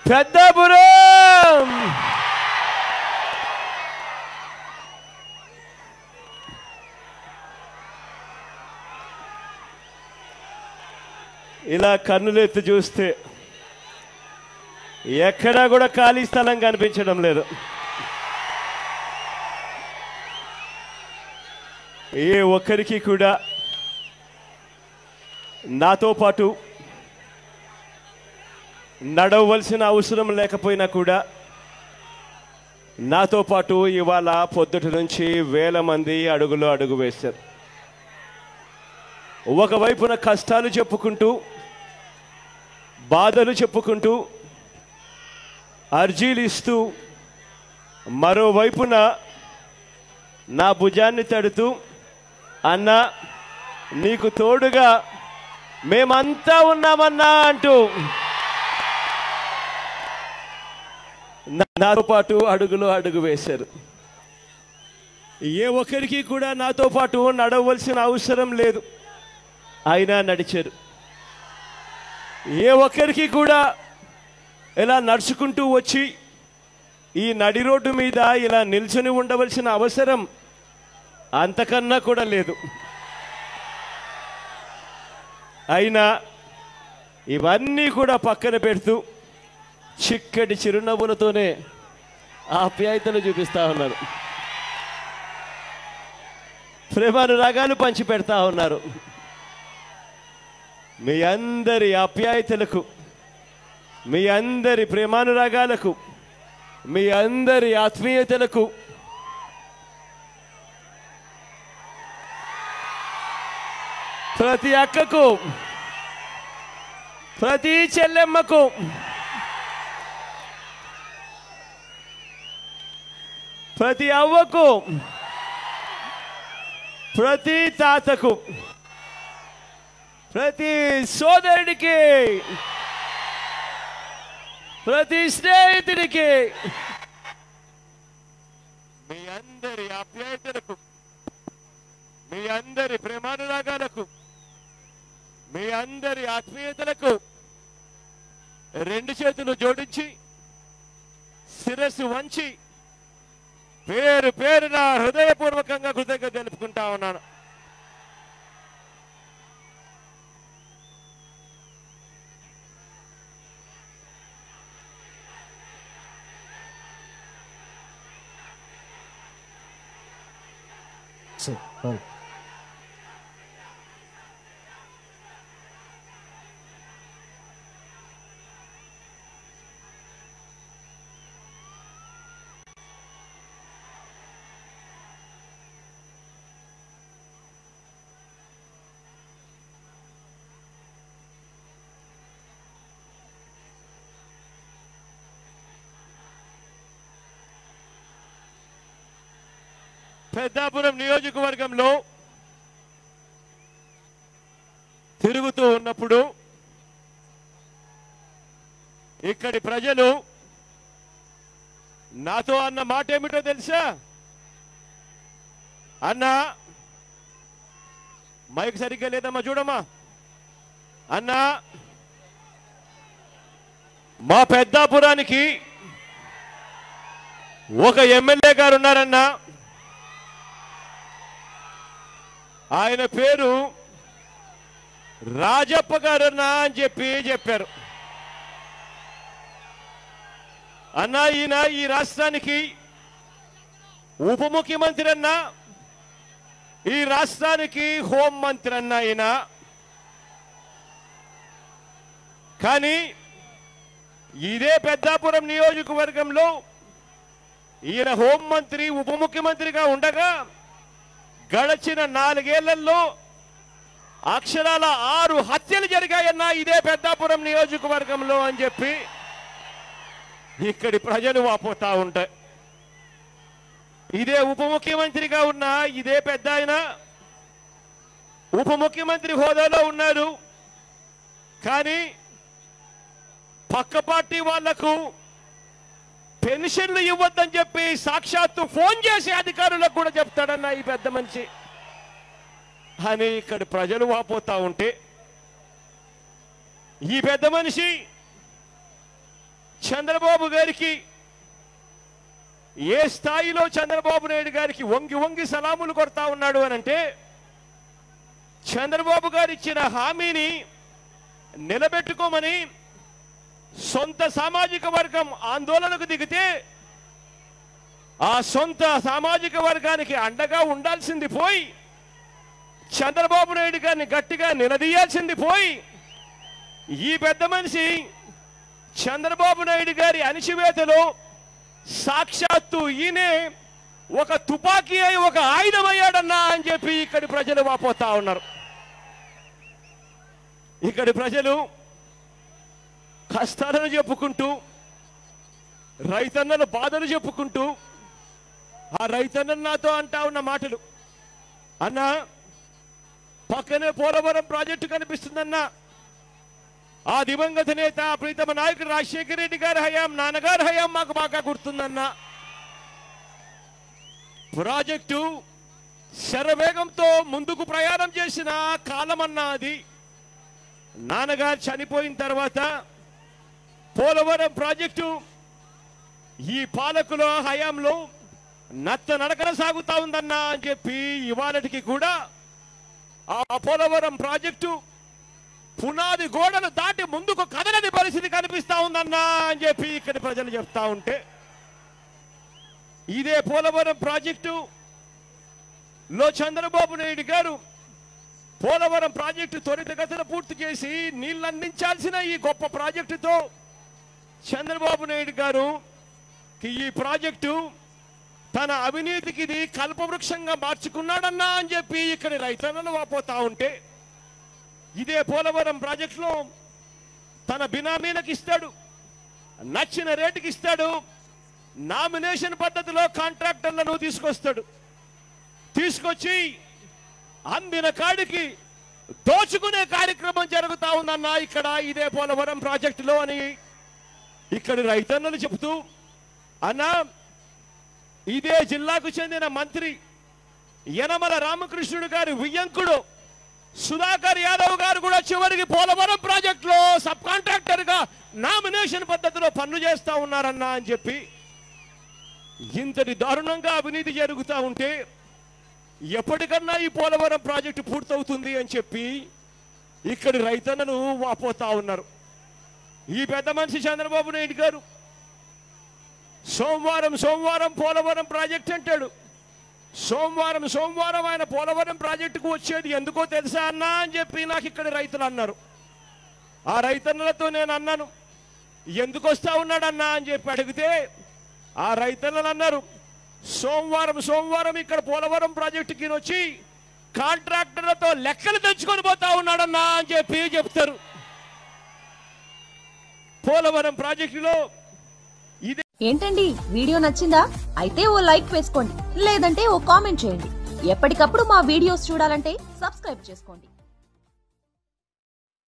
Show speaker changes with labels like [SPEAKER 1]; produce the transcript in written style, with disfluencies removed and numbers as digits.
[SPEAKER 1] పెద్దాపురం ఇలా కన్నులెత్తి చూస్తే ఎక్కడా కూడా ఖాళీ స్థలం కనిపించడం లేదు. ఏ ఒక్కరికి కూడా నాతో పాటు నడవలసిన అవసరం లేకపోయినా కూడా నాతో పాటు ఇవాళ పొద్దుటి నుంచి వేల మంది అడుగులో అడుగు వేశారు. ఒకవైపున కష్టాలు చెప్పుకుంటూ, బాధలు చెప్పుకుంటూ, అర్జీలు ఇస్తూ, మరోవైపున నా భుజాన్ని తడుతూ, అన్నా నీకు తోడుగా మేమంతా ఉన్నామన్నా అంటూ నాతో పాటు అడుగులో అడుగు వేశారు. ఏ ఒక్కరికి కూడా నాతో పాటు నడవలసిన అవసరం లేదు, అయినా నడిచారు. ఏ ఒక్కరికి కూడా ఇలా నడుచుకుంటూ వచ్చి ఈ నడి రోడ్డు మీద ఇలా నిల్చుని ఉండవలసిన అవసరం అంతకన్నా కూడా లేదు. అయినా ఇవన్నీ కూడా పక్కన పెడుతూ చిక్కటి చిరునవ్వులతోనే ఆప్యాయతలు చూపిస్తా ఉన్నారు, ప్రేమానురాగాలు పంచి పెడతా ఉన్నారు. మీ అందరి ఆప్యాయతలకు, మీ అందరి ప్రేమానురాగాలకు, మీ అందరి ఆత్మీయతలకు ప్రతి అక్కకు, ప్రతి చెల్లెమ్మకు, ప్రతి అవ్వకు, ప్రతి తాతకు, ప్రతి సోదరుడికి, ప్రతి స్నేహితుడికి, మీ అందరి ఆప్యాయతలకు, మీ అందరి ప్రేమానురాగాలకు, మీ అందరి ఆత్మీయతలకు రెండు చేతులు జోడించి శిరస్సు వంచి పేరు పేరున హృదయపూర్వకంగా కృతజ్ఞత తెలుపుకుంటా ఉన్నాను. పెద్దాపురం నియోజకవర్గంలో తిరుగుతూ ఉన్నప్పుడు ఇక్కడి ప్రజలు నాతో అన్న మాట ఏమిటో తెలుసా? అన్నా, మైక్ సరిగ్గా లేదమ్మా, చూడమ్మా. అన్నా, మా పెద్దాపురానికి ఒక ఎమ్మెల్యే గారు ఉన్నారన్నా, ఆయన పేరు రాజప్ప గారన్నా అని చెప్పారు. అన్నా, ఈయన ఈ రాష్ట్రానికి ఉప ముఖ్యమంత్రి అన్నా, ఈ రాష్ట్రానికి హోం మంత్రి అన్నా ఈయన. కానీ ఇదే పెద్దాపురం నియోజకవర్గంలో ఈయన హోం మంత్రి, ఉప ముఖ్యమంత్రిగా ఉండగా గడచిన 4 ఏళ్లలో అక్షరాల 6 హత్యలు జరిగాయన్నా ఇదే పెద్దాపురం నియోజకవర్గంలో అని చెప్పి ఇక్కడి ప్రజలు వాపోతా ఉంటాయి. ఇదే ఉప ముఖ్యమంత్రిగా ఉన్న ఇదే పెద్ద ఆయన ఉప ముఖ్యమంత్రి హోదాలో ఉన్నారు. కానీ పక్క పార్టీ వాళ్లకు పెన్షన్లు ఇవ్వద్దని చెప్పి సాక్షాత్తు ఫోన్ చేసి అధికారులకు కూడా చెప్తాడన్న ఈ పెద్ద మనిషి అని ఇక్కడ ప్రజలు వాపోతా ఉంటే, ఈ పెద్ద మనిషి చంద్రబాబు గారికి ఏ స్థాయిలో చంద్రబాబు నాయుడు గారికి వంగి వంగి సలాములు కొడతా ఉన్నాడు అనంటే, చంద్రబాబు గారు ఇచ్చిన హామీని నిలబెట్టుకోమని సొంత సామాజిక వర్గం ఆందోళనకు దిగితే ఆ సొంత సామాజిక వర్గానికి అండగా ఉండాల్సింది పోయి, చంద్రబాబు నాయుడు గారిని గట్టిగా నిలదీయాల్సింది పోయి, ఈ పెద్ద మనిషి చంద్రబాబు నాయుడు గారి అణిచివేతలో సాక్షాత్తు ఈయనే ఒక తుపాకీ అయి ఒక ఆయుధమయ్యాడన్నా అని చెప్పి ఇక్కడి ప్రజలు వాపోతా ఉన్నారు. ఇక్కడి ప్రజలు కష్టాలను చెప్పుకుంటూ, రైతన్నల బాధలు చెప్పుకుంటూ, ఆ రైతన్న నాతో అంటా ఉన్న మాటలు, అన్నా పక్కనే పోలవరం ప్రాజెక్టు కనిపిస్తుందన్నా, ఆ దివంగత నేత ప్రీతమ నాయకుడు రాజశేఖర రెడ్డి గారి హయాం, నాన్నగారి హయాం మాకు బాగా గుర్తుందన్నా. ప్రాజెక్టు శరవేగంతో ముందుకు ప్రయాణం చేసిన కాలమన్నా అది. నాన్నగారు చనిపోయిన తర్వాత పోలవరం ప్రాజెక్టు ఈ పాలకుల హయాంలో నత్త నడకన సాగుతా ఉందన్నా అని చెప్పి ఇవాళకి కూడా ఆ పోలవరం ప్రాజెక్టు పునాది గోడలు దాటి ముందుకు కదలని పరిస్థితి కనిపిస్తా ఉందన్నా అని చెప్పి ఇక్కడి ప్రజలు చెప్తా ఉంటే, ఇదే పోలవరం ప్రాజెక్టు లో చంద్రబాబు నాయుడు గారు పోలవరం ప్రాజెక్టు త్వరితగతిన పూర్తి చేసి నీళ్లు అందించాల్సిన ఈ గొప్ప ప్రాజెక్టుతో చంద్రబాబు నాయుడు గారు ఈ ప్రాజెక్టు తన అవినీతికి ఇది కల్పవృక్షంగా మార్చుకున్నాడన్నా అని చెప్పి ఇక్కడి రైతన్నలు వాపోతా ఉంటే, ఇదే పోలవరం ప్రాజెక్టులో తన బినామీలకు ఇస్తాడు, నచ్చిన రేటుకి ఇస్తాడు, నామినేషన్ పద్ధతిలో కాంట్రాక్టర్లను తీసుకొస్తాడు, తీసుకొచ్చి అందిన కాడికి దోచుకునే కార్యక్రమం జరుగుతా ఉందన్నా ఇక్కడ ఇదే పోలవరం ప్రాజెక్టులో అని ఇక్కడి రైతన్నలు చెబుతూ, అన్నా ఇదే జిల్లాకు చెందిన మంత్రి యనమల రామకృష్ణుడు గారి వియ్యంకుడు సుధాకర్ యాదవ్ గారు కూడా చివరికి పోలవరం ప్రాజెక్టులో సబ్ కాంట్రాక్టర్ గా నామినేషన్ పద్ధతిలో పనులు చేస్తా ఉన్నారన్నా అని చెప్పి, ఇంతటి దారుణంగా అవినీతి జరుగుతూ ఉంటే ఎప్పటికన్నా ఈ పోలవరం ప్రాజెక్టు పూర్తవుతుంది అని చెప్పి ఇక్కడి రైతన్నలు వాపోతా ఉన్నారు. ఈ పెద్ద మనిషి చంద్రబాబు నాయుడు గారు సోమవారం పోలవరం ప్రాజెక్ట్ అంటాడు. సోమవారం ఆయన పోలవరం ప్రాజెక్టుకు వచ్చేది ఎందుకో తెలుసా అన్నా అని చెప్పి నాకు ఇక్కడ రైతులు అన్నారు. ఆ రైతన్నలతో నేను అన్నాను, ఎందుకు వస్తా ఉన్నాడన్నా అని చెప్పి అడిగితే ఆ రైతన్నలు అన్నారు, సోమవారం ఇక్కడ పోలవరం ప్రాజెక్టుకి వచ్చి కాంట్రాక్టర్లతో లెక్కలు తెచ్చుకొని పోతా ఉన్నాడన్నా అని చెప్పి చెప్తారు. పోలవరం ప్రాజెక్టులో
[SPEAKER 2] ఏంటండి వీడియో నచ్చిందా? అయితే ఓ లైక్ వేసుకోండి, లేదంటే ఓ కామెంట్ చేయండి. ఎప్పటికప్పుడు మా వీడియోస్ చూడాలంటే సబ్స్క్రైబ్ చేసుకోండి.